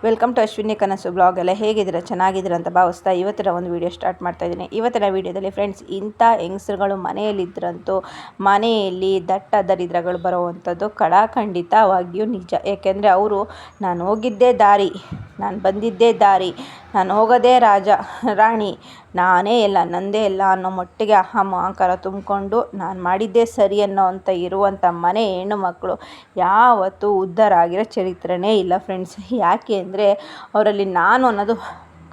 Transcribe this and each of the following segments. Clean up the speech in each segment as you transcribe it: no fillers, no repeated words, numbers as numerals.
Welcome to Ashwini ಕನಸು blog. ಎಲ್ಲ ಹೇಗಿದ್ದೀರಾ? ಚೆನ್ನಾಗಿದ್ದೀರಾ ಅಂತ ಭಾವಿಸ್ತಾ ಇವತ್ತಿನ ಒಂದು ವಿಡಿಯೋ ಸ್ಟಾರ್ಟ್ ಮಾಡ್ತಾ ಇದ್ದೀನಿ. ಇವತ್ತಿನ ವಿಡಿಯೋದಲ್ಲಿ ಫ್ರೆಂಡ್ಸ್, ಇಂಥ ಹೆಂಗಸ್ರುಗಳು ಮನೆಯಲ್ಲಿದ್ದರಂತೂ ಮನೆಯಲ್ಲಿ ದಟ್ಟ ದರಿದ್ರಗಳು ಬರುವಂಥದ್ದು ಖಂಡಿತವಾಗಿಯೂ ನಿಜ. ಏಕೆಂದರೆ ಅವರು ನಾನು ಹೋಗಿದ್ದೇ ದಾರಿ, ನಾನು ಬಂದಿದ್ದೇ ದಾರಿ, ನಾನು ಹೋಗೋದೇ ರಾಣಿ, ನಾನೇ ಎಲ್ಲ, ನಂದೇ ಎಲ್ಲ ಅನ್ನೋ ಮಟ್ಟಿಗೆ ಅಹಂಕಾರ ತುಂಬಿಕೊಂಡು ನಾನು ಮಾಡಿದ್ದೇ ಸರಿ ಅನ್ನೋ ಅಂತ ಇರುವಂಥ ಮನೆ ಹೆಣ್ಣು ಮಕ್ಕಳು ಯಾವತ್ತೂ ಉದ್ಧಾರ ಆಗಿರೋ ಚರಿತ್ರೆನೇ ಇಲ್ಲ ಫ್ರೆಂಡ್ಸ್. ಯಾಕೆ ಅಂದರೆ ಅವರಲ್ಲಿ ನಾನು ಅನ್ನೋದು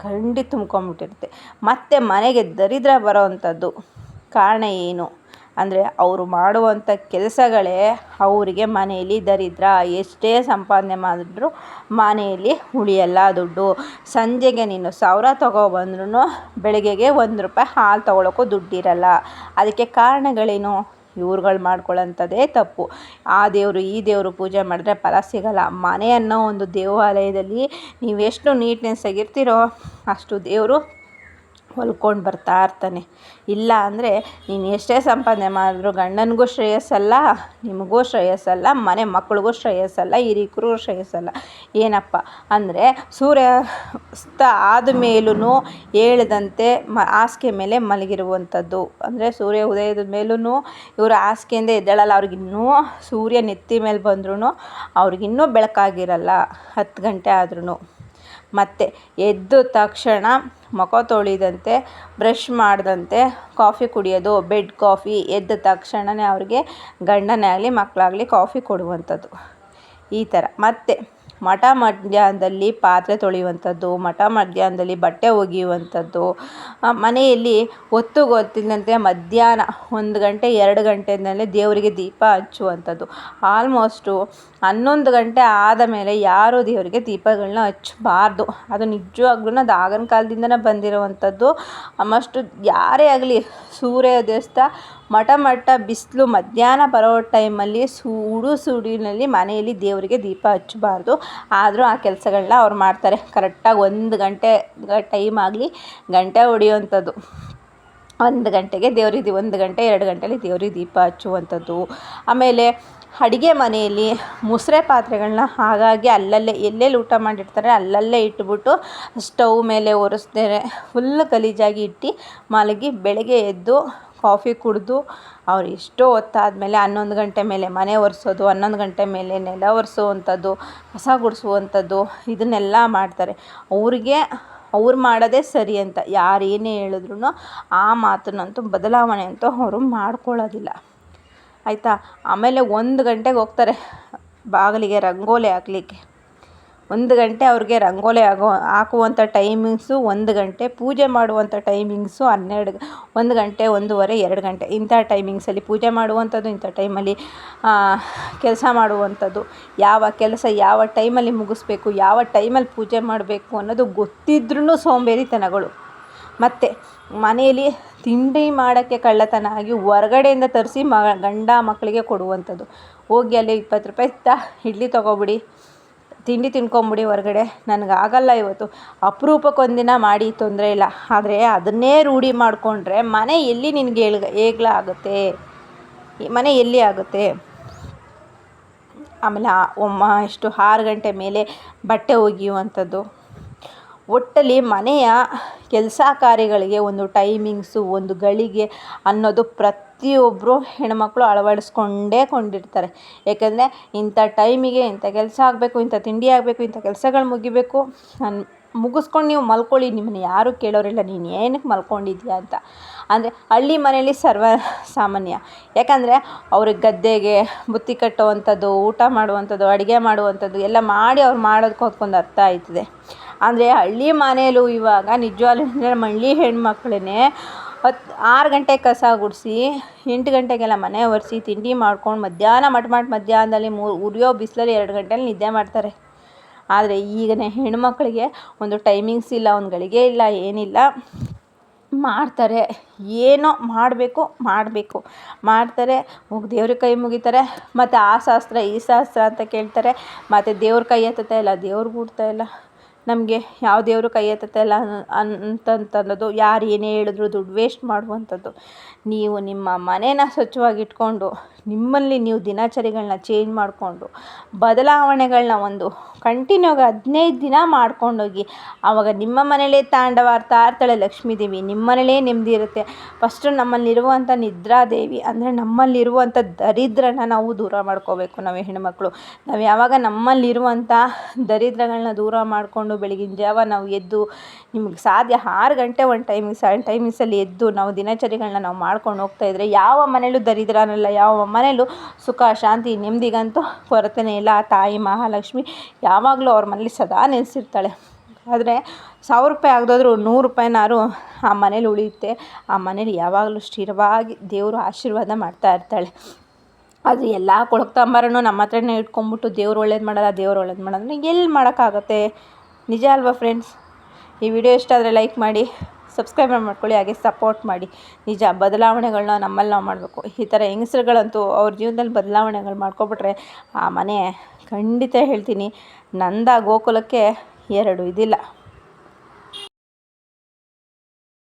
ಖಂಡಿತ ತುಂಬ್ಕೊಂಡ್ಬಿಟ್ಟಿರುತ್ತೆ. ಮತ್ತು ಮನೆಗೆ ದರಿದ್ರ ಬರೋವಂಥದ್ದು ಕಾರಣ ಏನು ಅಂದರೆ ಅವರು ಮಾಡುವಂಥ ಕೆಲಸಗಳೇ ಅವರಿಗೆ ಮನೆಯಲ್ಲಿ ದರಿದ್ರ. ಎಷ್ಟೇ ಸಂಪಾದನೆ ಮಾಡಿದ್ರು ಮನೆಯಲ್ಲಿ ಉಳಿಯಲ್ಲ ದುಡ್ಡು. ಸಂಜೆಗೆ ನೀನು 1000 ತೊಗೊಬಂದ್ರೂ ಬೆಳಗ್ಗೆಗೆ ₹1 ಹಾಲು ತೊಗೊಳಕ್ಕೂ ದುಡ್ಡಿರಲ್ಲ. ಅದಕ್ಕೆ ಕಾರಣಗಳೇನು? ಇವ್ರುಗಳು ಮಾಡ್ಕೊಳ್ಳೋಂಥದ್ದೇ ತಪ್ಪು. ಆ ದೇವರು ಈ ದೇವರು ಪೂಜೆ ಮಾಡಿದ್ರೆ ಫಲ ಸಿಗಲ್ಲ. ಮನೆ ಅನ್ನೋ ಒಂದು ದೇವಾಲಯದಲ್ಲಿ ನೀವೆಷ್ಟು ನೀಟ್ನೆಸ್ ಆಗಿರ್ತೀರೋ ಅಷ್ಟು ದೇವರು ಹೊಲ್ಕೊಂಡು ಬರ್ತಾ ಇರ್ತಾನೆ. ಇಲ್ಲ ಅಂದರೆ ನೀನು ಎಷ್ಟೇ ಸಂಪಾದನೆ ಮಾಡಿದ್ರು ಗಂಡನಿಗೂ ಶ್ರೇಯಸ್ಸಲ್ಲ, ನಿಮಗೂ ಶ್ರೇಯಸ್ಸಲ್ಲ, ಮನೆ ಮಕ್ಕಳಿಗೂ ಶ್ರೇಯಸ್ಸಲ್ಲ, ಹಿರಿಕರಿಗೂ ಶ್ರೇಯಸ್ಸಲ್ಲ. ಏನಪ್ಪ ಅಂದರೆ ಸೂರ್ಯಾಸ್ತ ಆದ ಮೇಲೂ ಹೇಳ್ದಂತೆ ಹಾಸಿಗೆ ಮೇಲೆ ಮಲಗಿರುವಂಥದ್ದು. ಅಂದರೆ ಸೂರ್ಯ ಉದಯದ ಮೇಲೂ ಇವರು ಹಾಸಿಗೆಯಿಂದ ಎದ್ದೇಳಲ್ಲ. ಅವ್ರಿಗಿನ್ನೂ ಸೂರ್ಯ ನೆತ್ತಿ ಮೇಲೆ ಬಂದ್ರೂ ಅವ್ರಿಗಿನ್ನೂ ಬೆಳಕಾಗಿರಲ್ಲ 10 ಗಂಟೆ ಆದ್ರೂ. ಮತ್ತು ಎದ್ದ ತಕ್ಷಣ ಮುಖ ತೊಳೆದಂತೆ, ಬ್ರಷ್ ಮಾಡಿದಂತೆ ಕಾಫಿ ಕುಡಿಯೋದು, ಬೆಡ್ ಕಾಫಿ. ಎದ್ದ ತಕ್ಷಣವೇ ಅವ್ರಿಗೆ ಗಂಡನೇ ಆಗಲಿ ಮಕ್ಕಳಾಗಲಿ ಕಾಫಿ ಕೊಡುವಂಥದ್ದು ಈ ಥರ. ಮತ್ತು ಮಧ್ಯಾಹ್ನದಲ್ಲಿ ಪಾತ್ರೆ ತೊಳೆಯುವಂಥದ್ದು, ಮಧ್ಯಾಹ್ನದಲ್ಲಿ ಬಟ್ಟೆ ಒಗೆಯುವಂಥದ್ದು, ಮನೆಯಲ್ಲಿ ಗೊತ್ತಿಲ್ಲದಂತೆ ಮಧ್ಯಾಹ್ನ 1 ಗಂಟೆ 2 ಗಂಟೆಯಿಂದಲೇ ದೇವರಿಗೆ ದೀಪ ಹಚ್ಚುವಂಥದ್ದು. ಆಲ್ಮೋಸ್ಟು 11 ಗಂಟೆ ಆದ ಮೇಲೆ ಯಾರೂ ದೇವರಿಗೆ ದೀಪಗಳನ್ನ ಹಚ್ಚಬಾರ್ದು. ಅದು ನಿಜವಾಗ್ಲೂ ಅದು ಆಗಿನ ಕಾಲದಿಂದನೇ ಬಂದಿರುವಂಥದ್ದು. ಆಲ್ಮೋಸ್ಟು ಯಾರೇ ಆಗಲಿ ಸೂರ್ಯೋದಯ ಬಿಸಿಲು ಮಧ್ಯಾಹ್ನ ಬರೋ ಟೈಮಲ್ಲಿ ಸುಡಿನಲ್ಲಿ ಮನೆಯಲ್ಲಿ ದೇವರಿಗೆ ದೀಪ ಹಚ್ಚಬಾರ್ದು. ಆದರೂ ಆ ಕೆಲಸಗಳನ್ನ ಅವ್ರು ಮಾಡ್ತಾರೆ. ಕರೆಕ್ಟಾಗಿ 1 ಗಂಟೆ ಟೈಮ್ ಆಗಲಿ ಗಂಟೆ ಹೊಡೆಯುವಂಥದ್ದು. 1 ಗಂಟೆಗೆ 1 ಗಂಟೆ 2 ಗಂಟೆಯಲ್ಲಿ ದೇವರಿಗೆ ದೀಪ ಹಚ್ಚುವಂಥದ್ದು. ಆಮೇಲೆ ಅಡುಗೆ ಮನೆಯಲ್ಲಿ ಮುಸುರೆ ಪಾತ್ರೆಗಳನ್ನ ಹಾಗಾಗಿ ಅಲ್ಲಲ್ಲೇ ಎಲ್ಲೆಲ್ಲಿ ಊಟ ಮಾಡಿರ್ತಾರೆ ಅಲ್ಲಲ್ಲೇ ಇಟ್ಬಿಟ್ಟು ಸ್ಟವ್ ಮೇಲೆ ಒರೆಸ್ದೇನೆ ಫುಲ್ ಗಲೀಜಾಗಿ ಇಟ್ಟು ಮಲಗಿ ಬೆಳಗ್ಗೆ ಎದ್ದು ಕಾಫಿ ಕುಡಿದು ಅವ್ರು ಎಷ್ಟೋ ಹೊತ್ತಾದಮೇಲೆ 11 ಗಂಟೆ ಮೇಲೆ ಮನೆ ಒರೆಸೋದು, 11 ಗಂಟೆ ಮೇಲೆ ನೆಲ ಒರೆಸುವಂಥದ್ದು, ಕಸ ಗುಡಿಸುವಂಥದ್ದು ಇದನ್ನೆಲ್ಲ ಮಾಡ್ತಾರೆ. ಅವ್ರು ಮಾಡೋದೇ ಸರಿ ಅಂತ ಯಾರು ಏನೇ ಹೇಳಿದ್ರು ಆ ಮಾತನ್ನಂತೂ ಬದಲಾವಣೆ ಅಂತೂ ಅವರು ಮಾಡ್ಕೊಳ್ಳೋದಿಲ್ಲ, ಆಯಿತಾ. ಆಮೇಲೆ 1 ಗಂಟೆಗೆ ಹೋಗ್ತಾರೆ ಬಾಗಿಲಿಗೆ ರಂಗೋಲಿ ಹಾಕಲಿಕ್ಕೆ. 1 ಗಂಟೆ ಅವ್ರಿಗೆ ರಂಗೋಲಿ ಹಾಕುವಂಥ ಟೈಮಿಂಗ್ಸು 1 ಗಂಟೆ, ಪೂಜೆ ಮಾಡುವಂಥ ಟೈಮಿಂಗ್ಸು 1 ಗಂಟೆ 1:30 2 ಗಂಟೆ. ಇಂಥ ಟೈಮಿಂಗ್ಸಲ್ಲಿ ಪೂಜೆ ಮಾಡುವಂಥದ್ದು, ಇಂಥ ಟೈಮಲ್ಲಿ ಕೆಲಸ ಮಾಡುವಂಥದ್ದು. ಯಾವ ಕೆಲಸ ಯಾವ ಟೈಮಲ್ಲಿ ಮುಗಿಸ್ಬೇಕು, ಯಾವ ಟೈಮಲ್ಲಿ ಪೂಜೆ ಮಾಡಬೇಕು ಅನ್ನೋದು ಗೊತ್ತಿದ್ರೂ ಸೋಂಬೇರಿತನಗಳು. ಮತ್ತು ಮನೆಯಲ್ಲಿ ತಿಂಡಿ ಮಾಡೋಕ್ಕೆ ಕಳ್ಳತನ ಆಗಿ ಹೊರಗಡೆಯಿಂದ ತರಿಸಿ ಗಂಡ ಮಕ್ಕಳಿಗೆ ಕೊಡುವಂಥದ್ದು. ಹೋಗಿ ಅಲ್ಲಿ ₹20 ಇಡ್ಲಿ ತೊಗೊಬಿಡಿ, ತಿಂಡಿ ತಿನ್ಕೊಂಬಿಡಿ ಹೊರಗಡೆ, ನನಗಾಗಲ್ಲ ಇವತ್ತು, ಅಪರೂಪಕ್ಕೊಂದಿನ ಮಾಡಿ ತೊಂದರೆ ಇಲ್ಲ. ಆದರೆ ಅದನ್ನೇ ರೂಢಿ ಮಾಡಿಕೊಂಡ್ರೆ ಮನೆ ಎಲ್ಲಿ ನಿನಗೆ ಹೇಗ್ಲ ಆಗುತ್ತೆ, ಮನೆ ಎಲ್ಲಿ ಆಗುತ್ತೆ? ಆಮೇಲೆ 6 ಗಂಟೆ ಮೇಲೆ ಬಟ್ಟೆ ಒಗೆಯುವಂಥದ್ದು. ಒಟ್ಟಲ್ಲಿ ಮನೆಯ ಕೆಲಸ ಕಾರ್ಯಗಳಿಗೆ ಒಂದು ಟೈಮಿಂಗ್ಸು, ಒಂದು ಗಳಿಗೆ ಅನ್ನೋದು ಪ್ರತಿಯೊಬ್ಬರು ಹೆಣ್ಮಕ್ಳು ಕೊಂಡಿರ್ತಾರೆ. ಏಕೆಂದರೆ ಇಂಥ ಟೈಮಿಗೆ ಇಂಥ ಕೆಲಸ ಆಗಬೇಕು, ಇಂಥ ತಿಂಡಿ ಆಗಬೇಕು, ಇಂಥ ಕೆಲಸಗಳು ಮುಗಿಬೇಕು, ನಾನು ಮುಗಿಸ್ಕೊಂಡು ನೀವು ಮಲ್ಕೊಳ್ಳಿ, ನಿಮ್ಮನ್ನು ಯಾರೂ ಕೇಳೋರಿಲ್ಲ ನೀನು ಏನಕ್ಕೆ ಮಲ್ಕೊಂಡಿದ್ಯಾ ಅಂತ. ಅಂದರೆ ಹಳ್ಳಿ ಮನೆಯಲ್ಲಿ ಸಾಮಾನ್ಯ. ಯಾಕಂದರೆ ಅವ್ರಿಗೆ ಗದ್ದೆಗೆ ಬುತ್ತಿ ಕಟ್ಟುವಂಥದ್ದು, ಊಟ ಮಾಡುವಂಥದ್ದು, ಅಡುಗೆ ಮಾಡುವಂಥದ್ದು ಎಲ್ಲ ಮಾಡಿ ಅವ್ರು ಮಾಡೋದಕ್ಕೆ ಒಂದು ಅರ್ಥ ಆಯ್ತದೆ. ಅಂದರೆ ಹಳ್ಳಿ ಮನೆಯಲ್ಲೂ ಇವಾಗ ನಿಜವಾಗ್ಲೂ ನಮ್ಮ ಹಳ್ಳಿ ಹೆಣ್ಮಕ್ಳೇ 6 ಗಂಟೆಗೆ ಕಸ ಗುಡಿಸಿ 8 ಗಂಟೆಗೆಲ್ಲ ಮನೆ ಒರೆಸಿ ತಿಂಡಿ ಮಾಡ್ಕೊಂಡು ಮಧ್ಯಾಹ್ನದಲ್ಲಿ ಉರಿಯೋ ಬಿಸಿಲಲ್ಲಿ 2 ಗಂಟೆಲಿ ನಿದ್ದೆ ಮಾಡ್ತಾರೆ. ಆದರೆ ಈಗಿನ ಹೆಣ್ಮಕ್ಳಿಗೆ ಒಂದು ಟೈಮಿಂಗ್ಸ್ ಇಲ್ಲ, ಒಂದು ಗಳಿಗೆ ಇಲ್ಲ, ಏನಿಲ್ಲ, ಮಾಡ್ತಾರೆ. ಏನೋ ಮಾಡಬೇಕು ಮಾಡ್ತಾರೆ. ಹೋಗಿ ದೇವ್ರಿಗೆ ಕೈ ಮುಗಿತಾರೆ. ಮತ್ತು ಆ ಶಾಸ್ತ್ರ ಈ ಶಾಸ್ತ್ರ ಅಂತ ಕೇಳ್ತಾರೆ. ಮತ್ತು ದೇವ್ರ ಕೈ ಎತ್ತುತ್ತಾ ಇಲ್ಲ, ದೇವ್ರಿಗೆ ಬಿಡ್ತಾ ಇಲ್ಲ, ನಮಗೆ ಯಾವ ದೇವರು ಕೈ ಎತ್ತುತ್ತಾ ಇಲ್ಲ ಅಂತನ್ನೋದು. ಯಾರು ಏನೇ ಹೇಳಿದ್ರು ದುಡ್ಡು ವೇಸ್ಟ್ ಮಾಡುವಂಥದ್ದು. ನೀವು ನಿಮ್ಮ ಮನೇನ ಸ್ವಚ್ಛವಾಗಿಟ್ಕೊಂಡು ನಿಮ್ಮಲ್ಲಿ ನೀವು ದಿನಚರಿಗಳನ್ನ ಚೇಂಜ್ ಮಾಡಿಕೊಂಡು ಬದಲಾವಣೆಗಳನ್ನ ಒಂದು ಕಂಟಿನ್ಯೂಗೆ 15 ದಿನ ಮಾಡ್ಕೊಂಡೋಗಿ. ಆವಾಗ ನಿಮ್ಮ ಮನೇಲೇ ತಾಂಡವಾಡ್ತಾ ಇರ್ತಾಳೆ ಲಕ್ಷ್ಮೀದೇವಿ. ನಿಮ್ಮ ಮನೇಲೇ ನೆಮ್ಮದಿ ಇರುತ್ತೆ. ಫಸ್ಟು ನಮ್ಮಲ್ಲಿರುವಂಥ ನಿದ್ರಾದೇವಿ ಅಂದರೆ ನಮ್ಮಲ್ಲಿರುವಂಥ ದರಿದ್ರನ ನಾವು ದೂರ ಮಾಡ್ಕೋಬೇಕು. ನಾವು ಹೆಣ್ಮಕ್ಳು ನಾವು ಯಾವಾಗ ನಮ್ಮಲ್ಲಿರುವಂಥ ದರಿದ್ರಗಳನ್ನ ದೂರ ಮಾಡಿಕೊಂಡು ಬೆಳಗಿನ ಜಾವ ನಾವು ಎದ್ದು ನಿಮ್ಗೆ ಸಾಧ್ಯ 6 ಗಂಟೆ ಒಂದು ಟೈಮಿಂಗ್ಸಲ್ಲಿ ಎದ್ದು ನಾವು ದಿನಚರಿಗಳನ್ನ ನಾವು ಮಾಡ್ಕೊಂಡು ಹೋಗ್ತಾಯಿದ್ರೆ ಯಾವ ಮನೇಲೂ ದರಿದ್ರ ಅನ್ನಲ್ಲ, ಯಾವ ಮನೇಲೂ ಸುಖ ಶಾಂತಿ ನೆಮ್ಮದಿಗಂತೂ ಕೊರತೆನೇ ಇಲ್ಲ. ಆ ತಾಯಿ ಮಹಾಲಕ್ಷ್ಮಿ ಯಾವಾಗಲೂ ಅವ್ರ ಮನೇಲಿ ಸದಾ ನೆಲೆಸಿರ್ತಾಳೆ. ಆದರೆ 1000 ರೂಪಾಯಿ ಆಗದೋದ್ರೂ 100 ರೂಪಾಯಿನಾರು ಆ ಮನೇಲಿ ಉಳಿಯುತ್ತೆ. ಆ ಮನೇಲಿ ಯಾವಾಗಲೂ ಸ್ಥಿರವಾಗಿ ದೇವರು ಆಶೀರ್ವಾದ ಮಾಡ್ತಾ ಇರ್ತಾಳೆ. ಅದು ಎಲ್ಲ ಕೊಳಕ್ತಾಂಬರನೂ ನಮ್ಮ ಹತ್ರನೇ ಇಟ್ಕೊಂಡ್ಬಿಟ್ಟು ದೇವ್ರು ಒಳ್ಳೇದು ಮಾಡೋಲ್ಲ ದೇವ್ರು ಒಳ್ಳೇದು ಮಾಡೋದು ಎಲ್ಲಿ ಮಾಡೋಕ್ಕಾಗತ್ತೆ? ನಿಜ ಅಲ್ವಾ ಫ್ರೆಂಡ್ಸ್? ಈ ವಿಡಿಯೋ ಇಷ್ಟ ಆದರೆ ಲೈಕ್ ಮಾಡಿ, ಸಬ್ಸ್ಕ್ರೈಬ್ ಮಾಡ್ಕೊಳ್ಳಿ, ಹಾಗೆ ಸಪೋರ್ಟ್ ಮಾಡಿ. ನಿಜ ಬದಲಾವಣೆಗಳನ್ನ ನಮ್ಮಲ್ಲಿ ನಾವು ಮಾಡಬೇಕು. ಈ ಥರ ಹೆಂಗಸ್ರುಗಳಂತೂ ಅವ್ರ ಜೀವನದಲ್ಲಿ ಬದಲಾವಣೆಗಳು ಮಾಡ್ಕೊಬಿಟ್ರೆ ಆ ಮನೆ ಖಂಡಿತ ಹೇಳ್ತೀನಿ ನಂದ ಗೋಕುಲಕ್ಕೆ 2 ಇದಿಲ್ಲ.